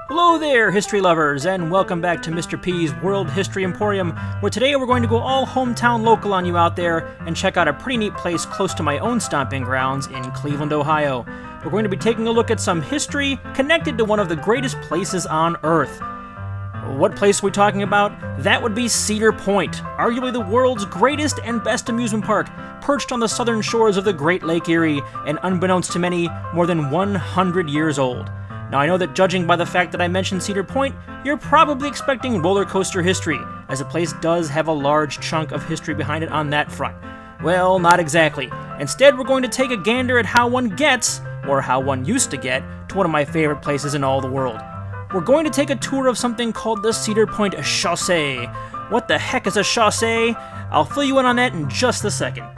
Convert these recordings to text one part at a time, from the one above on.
Hello there, history lovers, and welcome back to Mr. P's World History Emporium, where today we're going to go all hometown local on you out there and check out a pretty neat place close to my own stomping grounds in Cleveland, Ohio. We're going to be taking a look at some history connected to one of the greatest places on Earth. What place are we talking about? That would be Cedar Point, arguably the world's greatest and best amusement park, perched on the southern shores of the Great Lake Erie, and unbeknownst to many, more than 100 years old. Now, I know that judging by the fact that I mentioned Cedar Point, you're probably expecting roller coaster history, as the place does have a large chunk of history behind it on that front. Well, not exactly. Instead, we're going to take a gander at how one gets, or how one used to get, to one of my favorite places in all the world. We're going to take a tour of something called the Cedar Point Chaussee. What the heck is a chaussee? I'll fill you in on that in just a second.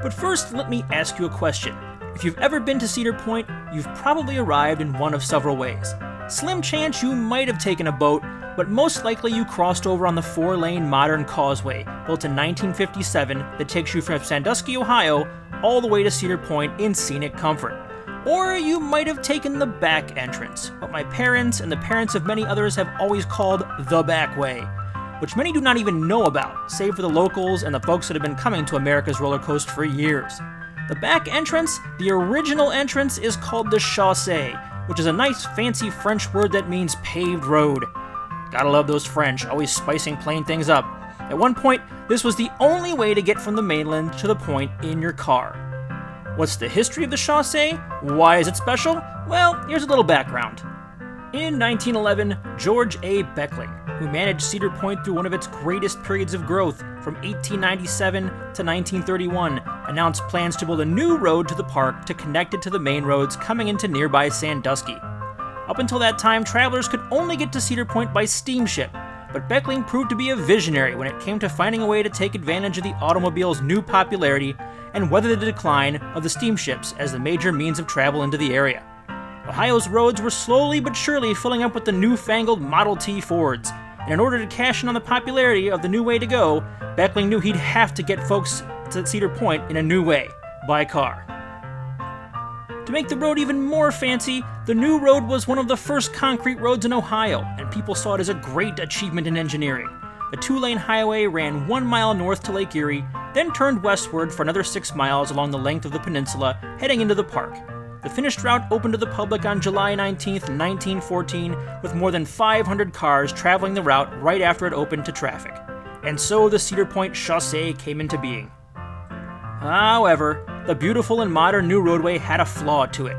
But first, let me ask you a question. If you've ever been to Cedar Point, you've probably arrived in one of several ways. Slim chance you might have taken a boat, but most likely you crossed over on the 4-lane modern causeway, built in 1957, that takes you from Sandusky, Ohio, all the way to Cedar Point in scenic comfort. Or you might have taken the back entrance, what my parents and the parents of many others have always called the back way, which many do not even know about, save for the locals and the folks that have been coming to America's roller coaster for years. The back entrance, the original entrance, is called the Chaussee, which is a nice fancy French word that means paved road. Gotta love those French, always spicing plain things up. At one point, this was the only way to get from the mainland to the point in your car. What's the history of the Chaussee? Why is it special? Well, here's a little background. In 1911, George A. Beckling, who managed Cedar Point through one of its greatest periods of growth, from 1897 to 1931, announced plans to build a new road to the park to connect it to the main roads coming into nearby Sandusky. Up until that time, travelers could only get to Cedar Point by steamship, but Beckling proved to be a visionary when it came to finding a way to take advantage of the automobile's new popularity and weather the decline of the steamships as the major means of travel into the area. Ohio's roads were slowly but surely filling up with the newfangled Model T Fords, and in order to cash in on the popularity of the new way to go, Beckling knew he'd have to get folks to Cedar Point in a new way, by car. To make the road even more fancy, the new road was one of the first concrete roads in Ohio, and people saw it as a great achievement in engineering. The 2-lane highway ran 1 mile north to Lake Erie, then turned westward for another 6 miles along the length of the peninsula, heading into the park. The finished route opened to the public on July 19, 1914, with more than 500 cars traveling the route right after it opened to traffic. And so the Cedar Point Chaussee came into being. However, the beautiful and modern new roadway had a flaw to it.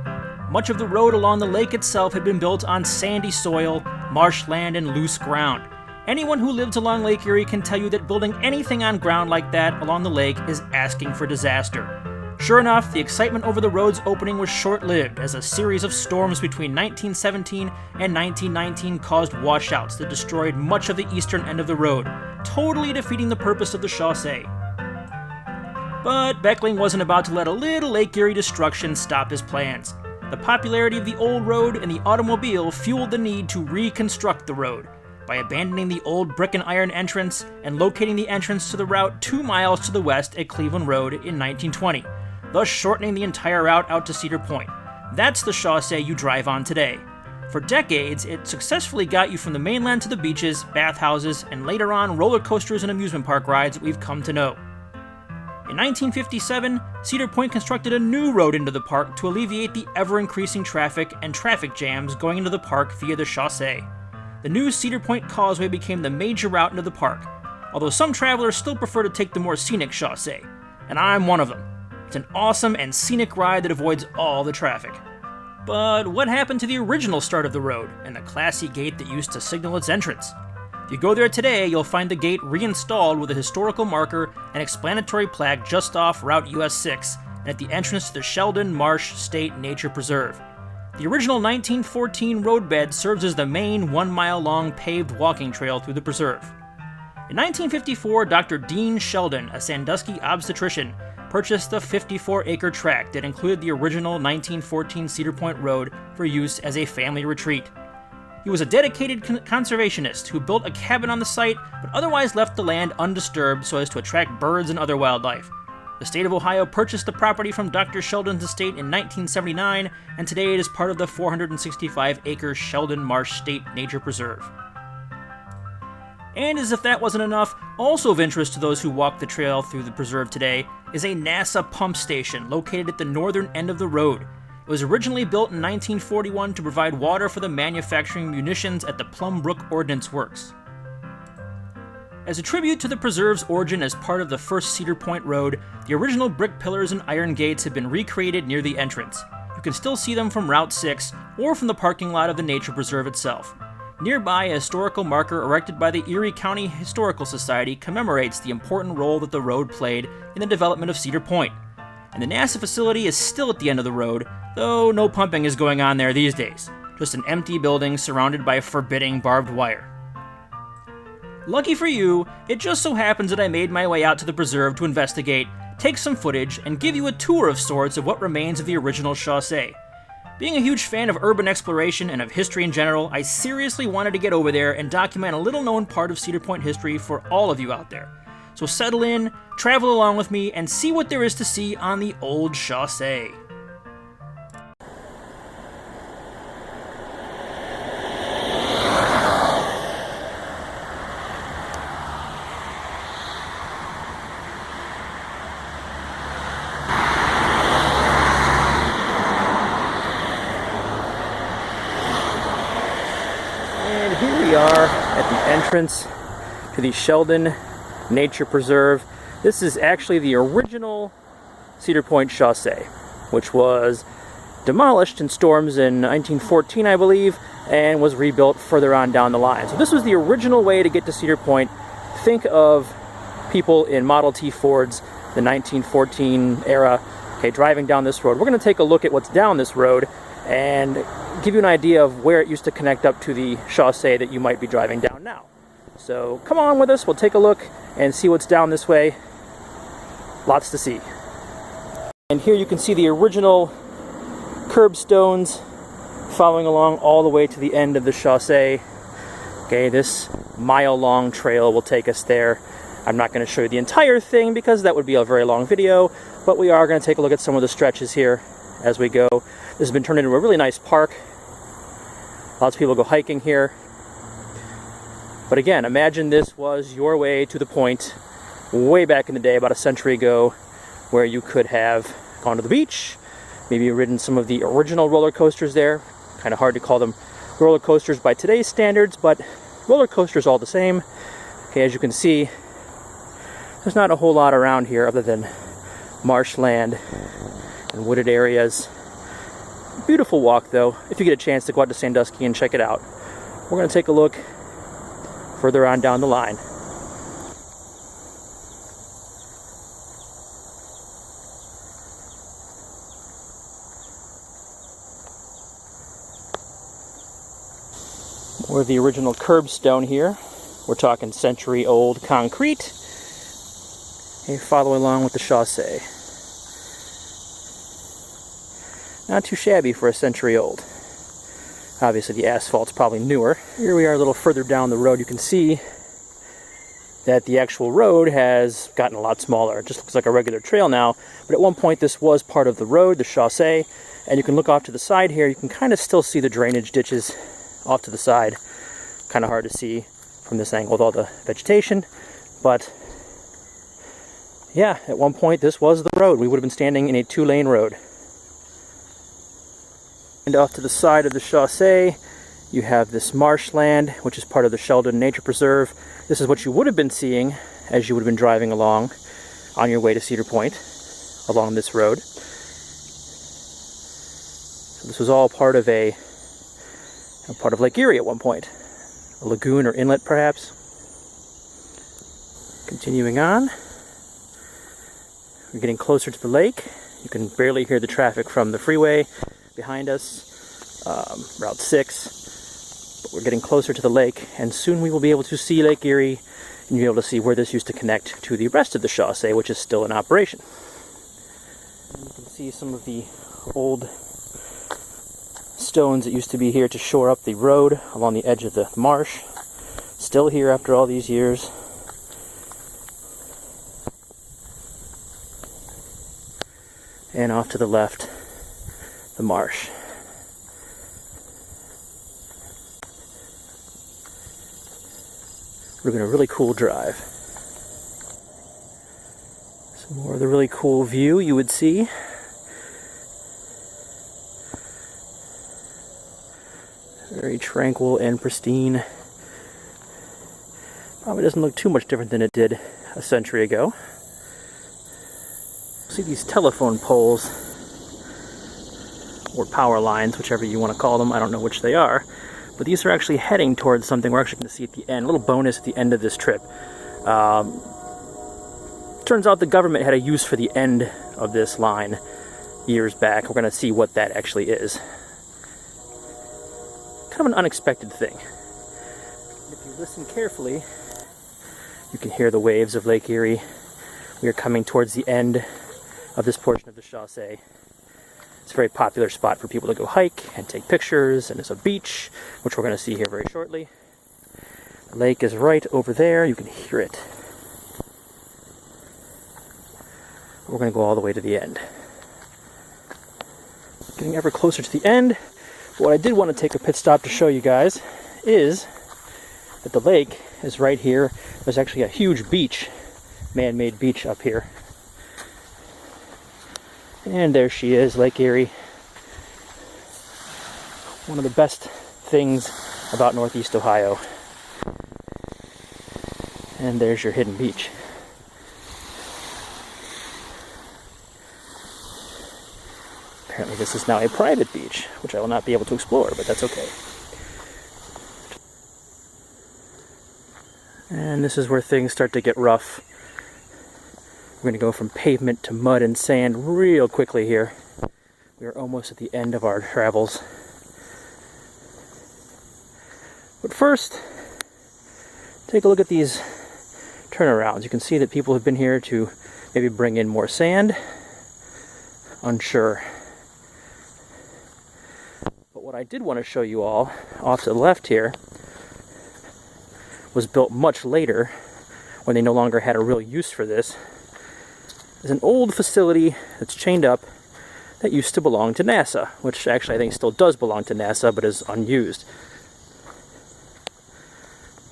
Much of the road along the lake itself had been built on sandy soil, marshland, and loose ground. Anyone who lives along Lake Erie can tell you that building anything on ground like that along the lake is asking for disaster. Sure enough, the excitement over the road's opening was short-lived, as a series of storms between 1917 and 1919 caused washouts that destroyed much of the eastern end of the road, totally defeating the purpose of the Chaussee. But Beckling wasn't about to let a little Lake Erie destruction stop his plans. The popularity of the old road and the automobile fueled the need to reconstruct the road by abandoning the old brick and iron entrance and locating the entrance to the route 2 miles to the west at Cleveland Road in 1920. Thus shortening the entire route out to Cedar Point. That's the Chaussee you drive on today. For decades, it successfully got you from the mainland to the beaches, bathhouses, and later on roller coasters and amusement park rides that we've come to know. In 1957, Cedar Point constructed a new road into the park to alleviate the ever-increasing traffic and traffic jams going into the park via the Chaussee. The new Cedar Point Causeway became the major route into the park, although some travelers still prefer to take the more scenic Chaussee, and I'm one of them. It's an awesome and scenic ride that avoids all the traffic. But what happened to the original start of the road and the classy gate that used to signal its entrance? If you go there today, you'll find the gate reinstalled with a historical marker and explanatory plaque just off Route US 6 and at the entrance to the Sheldon Marsh State Nature Preserve. The original 1914 roadbed serves as the main 1-mile-long paved walking trail through the preserve. In 1954, Dr. Dean Sheldon, a Sandusky obstetrician, purchased the 54-acre tract that included the original 1914 Cedar Point Road for use as a family retreat. He was a dedicated conservationist who built a cabin on the site, but otherwise left the land undisturbed so as to attract birds and other wildlife. The state of Ohio purchased the property from Dr. Sheldon's estate in 1979, and today it is part of the 465-acre Sheldon Marsh State Nature Preserve. And as if that wasn't enough, also of interest to those who walk the trail through the preserve today is a NASA pump station located at the northern end of the road. It was originally built in 1941 to provide water for the manufacturing munitions at the Plum Brook Ordnance Works. As a tribute to the preserve's origin as part of the first Cedar Point Road, the original brick pillars and iron gates have been recreated near the entrance. You can still see them from Route 6 or from the parking lot of the nature preserve itself. Nearby, a historical marker erected by the Erie County Historical Society commemorates the important role that the road played in the development of Cedar Point. And the NASA facility is still at the end of the road, though no pumping is going on there these days. Just an empty building surrounded by forbidding barbed wire. Lucky for you, it just so happens that I made my way out to the preserve to investigate, take some footage, and give you a tour of sorts of what remains of the original Chaussee. Being a huge fan of urban exploration and of history in general, I seriously wanted to get over there and document a little-known part of Cedar Point history for all of you out there. So settle in, travel along with me, and see what there is to see on the old Chaussee. And here we are at the entrance to the Sheldon Nature Preserve. This is actually the original Cedar Point Chaussee, which was demolished in storms in 1914, I believe, and was rebuilt further on down the line. So this was the original way to get to Cedar Point. Think of people in Model T Fords, the 1914 era, okay, driving down this road. We're going to take a look at what's down this road and give you an idea of where it used to connect up to the Chaussee that you might be driving down now. So come on with us, we'll take a look and see what's down this way. Lots to see. And here you can see the original curbstones following along all the way to the end of the Chaussee. Okay, this mile-long trail will take us there. I'm not going to show you the entire thing because that would be a very long video, but we are going to take a look at some of the stretches here as we go. This has been turned into a really nice park. Lots of people go hiking here. But again, imagine this was your way to the point way back in the day, about a century ago, where you could have gone to the beach, maybe ridden some of the original roller coasters there. Kind of hard to call them roller coasters by today's standards, but roller coasters all the same. Okay, as you can see, there's not a whole lot around here other than marshland and wooded areas. Beautiful walk, though, if you get a chance to go out to Sandusky and check it out. We're going to take a look further on down the line. More of the original curbstone here. We're talking century-old concrete. Okay, follow along with the Chaussee. Not too shabby for a century old. Obviously the asphalt's probably newer. Here we are a little further down the road. You can see that the actual road has gotten a lot smaller. It just looks like a regular trail now, but at one point this was part of the road, the Chaussee, and you can look off to the side here. You can kind of still see the drainage ditches off to the side. Kind of hard to see from this angle with all the vegetation, but yeah, at one point this was the road. We would have been standing in a two-lane road. And off to the side of the Chaussee, you have this marshland, which is part of the Sheldon Nature Preserve. This is what you would have been seeing as you would have been driving along on your way to Cedar Point along this road. So this was all part of Lake Erie at one point. A lagoon or inlet, perhaps. Continuing on, we're getting closer to the lake. You can barely hear the traffic from the freeway behind us, Route 6, but we're getting closer to the lake, and soon we will be able to see Lake Erie, and you'll be able to see where this used to connect to the rest of the Chaussee, which is still in operation. And you can see some of the old stones that used to be here to shore up the road along the edge of the marsh, still here after all these years. and off to the left, the marsh. We're going a really cool drive. Some more of the really cool view you would see. Very tranquil and pristine. Probably doesn't look too much different than it did a century ago. See these telephone poles, or power lines, whichever you want to call them. I don't know which they are. But these are actually heading towards something we're actually going to see at the end. A little bonus at the end of this trip. Turns out the government had a use for the end of this line years back. We're going to see what that actually is. Kind of an unexpected thing. If you listen carefully, you can hear the waves of Lake Erie. We are coming towards the end of this portion of the Chaussee. It's a very popular spot for people to go hike and take pictures, and there's a beach, which we're going to see here very shortly. The lake is right over there. You can hear it. We're going to go all the way to the end. Getting ever closer to the end. But what I did want to take a pit stop to show you guys is that the lake is right here. There's actually a huge beach, man-made beach up here. And there she is, Lake Erie. One of the best things about Northeast Ohio. And there's your hidden beach. Apparently this is now a private beach, which I will not be able to explore, but that's okay. And this is where things start to get rough. We're going to go from pavement to mud and sand real quickly here. We are almost at the end of our travels. But first, take a look at these turnarounds. You can see that people have been here to maybe bring in more sand. Unsure. But what I did want to show you all, off to the left here, was built much later, when they no longer had a real use for this. Is an old facility that's chained up that used to belong to NASA, which actually I think still does belong to NASA, but is unused.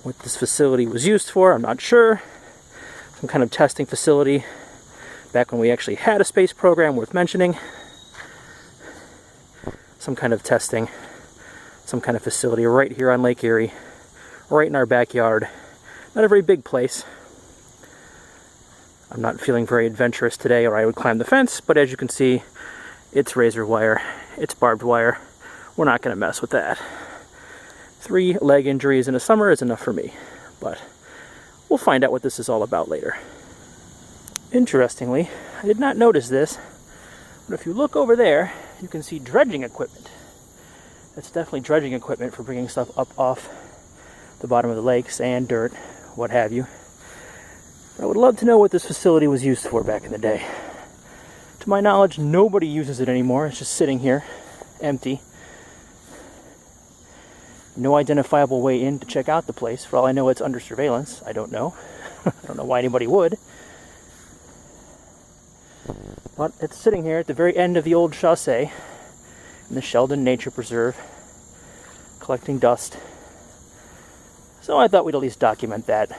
What this facility was used for, I'm not sure. Some kind of testing facility back when we actually had a space program worth mentioning. Some kind of testing, some kind of facility right here on Lake Erie, right in our backyard. Not a very big place. I'm not feeling very adventurous today, or I would climb the fence, but as you can see, it's razor wire, it's barbed wire. We're not going to mess with that. 3 leg injuries in a summer is enough for me, but we'll find out what this is all about later. Interestingly, I did not notice this, but if you look over there, you can see dredging equipment. That's definitely dredging equipment for bringing stuff up off the bottom of the lake, sand, dirt, what have you. I would love to know what this facility was used for back in the day. To my knowledge, nobody uses it anymore. It's just sitting here, empty. No identifiable way in to check out the place. For all I know, it's under surveillance. I don't know. I don't know why anybody would. But it's sitting here at the very end of the old Chaussee in the Sheldon Nature Preserve, collecting dust. So I thought we'd at least document that.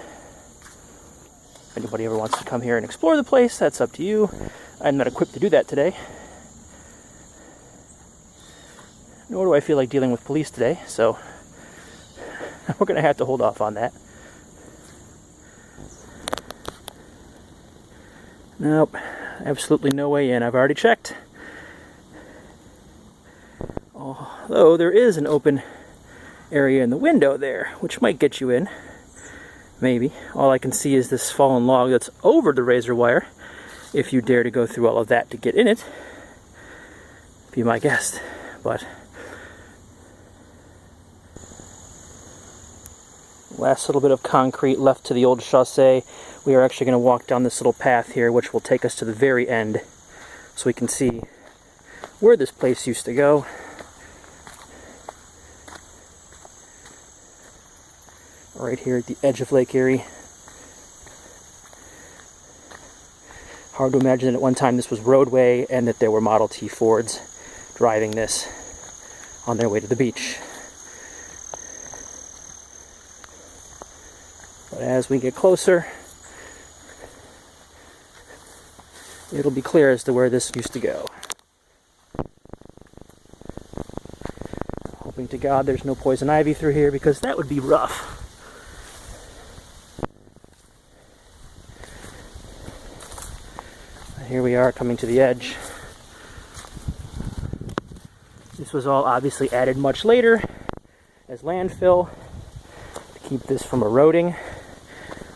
If anybody ever wants to come here and explore the place, that's up to you. I'm not equipped to do that today. Nor do I feel like dealing with police today, so we're going to have to hold off on that. Nope, absolutely no way in. I've already checked. Although there is an open area in the window there, which might get you in. Maybe. All I can see is this fallen log that's over the razor wire. If you dare to go through all of that to get in it, be my guest. But last little bit of concrete left to the old Chaussee. We are actually going to walk down this little path here, which will take us to the very end, so we can see where this place used to go. Right here at the edge of Lake Erie. Hard to imagine that at one time this was roadway and that there were Model T Fords driving this on their way to the beach. But as we get closer, it'll be clear as to where this used to go. Hoping to God there's no poison ivy through here, because that would be rough. Here we are coming to the edge. This was all obviously added much later as landfill to keep this from eroding.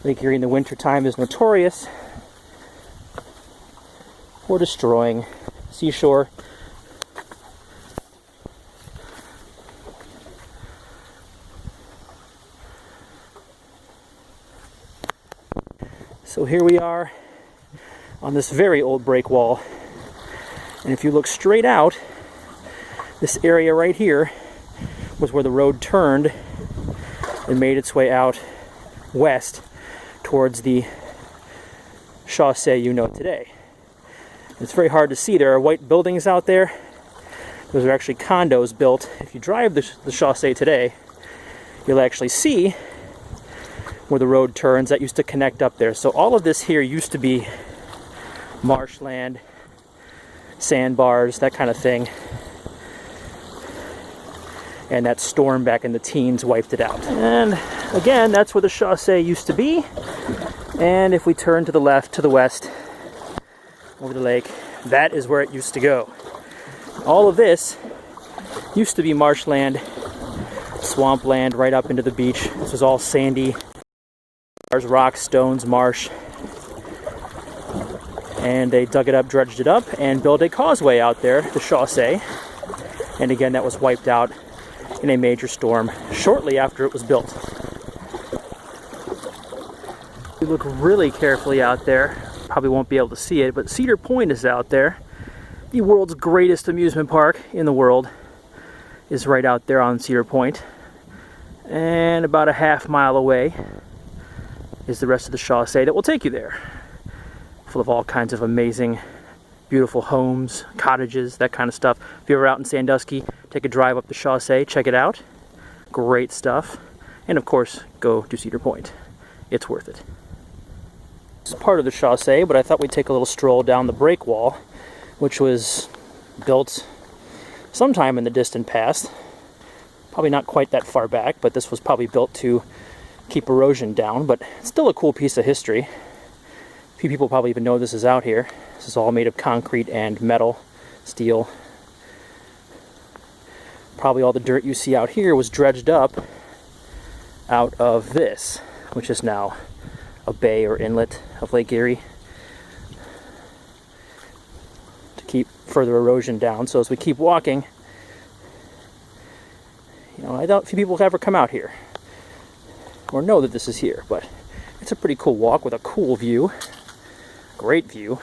Lake Erie in the wintertime is notorious for destroying seashore. So here we are on this very old break wall, and if you look straight out, this area right here was where the road turned and made its way out west towards the Chaussee you know today. It's very hard to see. There are white buildings out there. Those are actually condos built. If you drive the Chaussee today, you'll actually see where the road turns. That used to connect up there. So all of this here used to be marshland, sandbars, that kind of thing. And that storm back in the teens wiped it out. And again, that's where the Chaussee used to be. And if we turn to the left, to the west, over the lake, that is where it used to go. All of this used to be marshland, swampland, right up into the beach. This was all sandy. There's rocks, stones, marsh. And they dug it up, dredged it up, and built a causeway out there, the Chaussee. And again, that was wiped out in a major storm shortly after it was built. If you look really carefully out there, probably won't be able to see it, but Cedar Point is out there. The world's greatest amusement park in the world is right out there on Cedar Point. And about a half-mile away is the rest of the Chaussee that will take you there. Full of all kinds of amazing, beautiful homes, cottages, that kind of stuff. If you're ever out in Sandusky, take a drive up the Chaussee, check it out. Great stuff. And of course, go to Cedar Point. It's worth it. This is part of the Chaussee, but I thought we'd take a little stroll down the break wall, which was built sometime in the distant past. Probably not quite that far back, but this was probably built to keep erosion down, but it's still a cool piece of history. Few people probably even know this is out here. This is all made of concrete and metal, steel. Probably all the dirt you see out here was dredged up out of this, which is now a bay or inlet of Lake Erie, to keep further erosion down. So as we keep walking, you know, I doubt few people ever come out here or know that this is here, but it's a pretty cool walk with a cool view. Great view.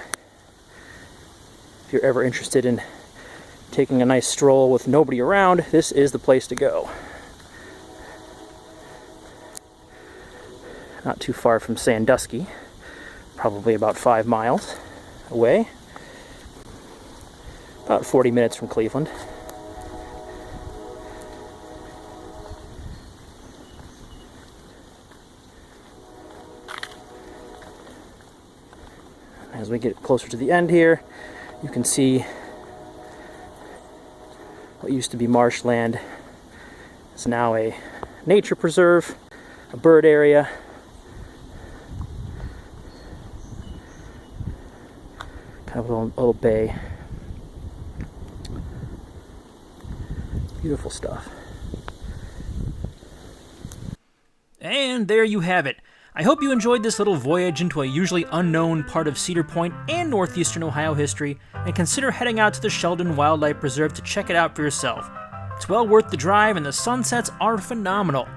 If you're ever interested in taking a nice stroll with nobody around, this is the place to go. Not too far from Sandusky, probably about 5 miles away. About 40 minutes from Cleveland. As we get closer to the end here, you can see what used to be marshland. It's now a nature preserve, a bird area. Kind of a little bay. Beautiful stuff. And there you have it. I hope you enjoyed this little voyage into a usually unknown part of Cedar Point and northeastern Ohio history, and consider heading out to the Sheldon Wildlife Preserve to check it out for yourself. It's well worth the drive, and the sunsets are phenomenal.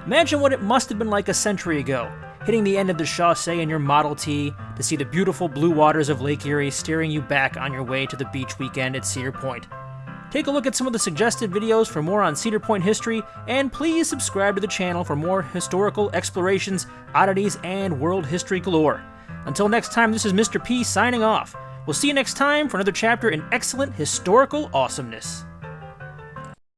Imagine what it must have been like a century ago, hitting the end of the Chaussee in your Model T to see the beautiful blue waters of Lake Erie staring you back on your way to the beach weekend at Cedar Point. Take a look at some of the suggested videos for more on Cedar Point history, and please subscribe to the channel for more historical explorations, oddities, and world history galore. Until next time, this is Mr. P signing off. We'll see you next time for another chapter in excellent historical awesomeness.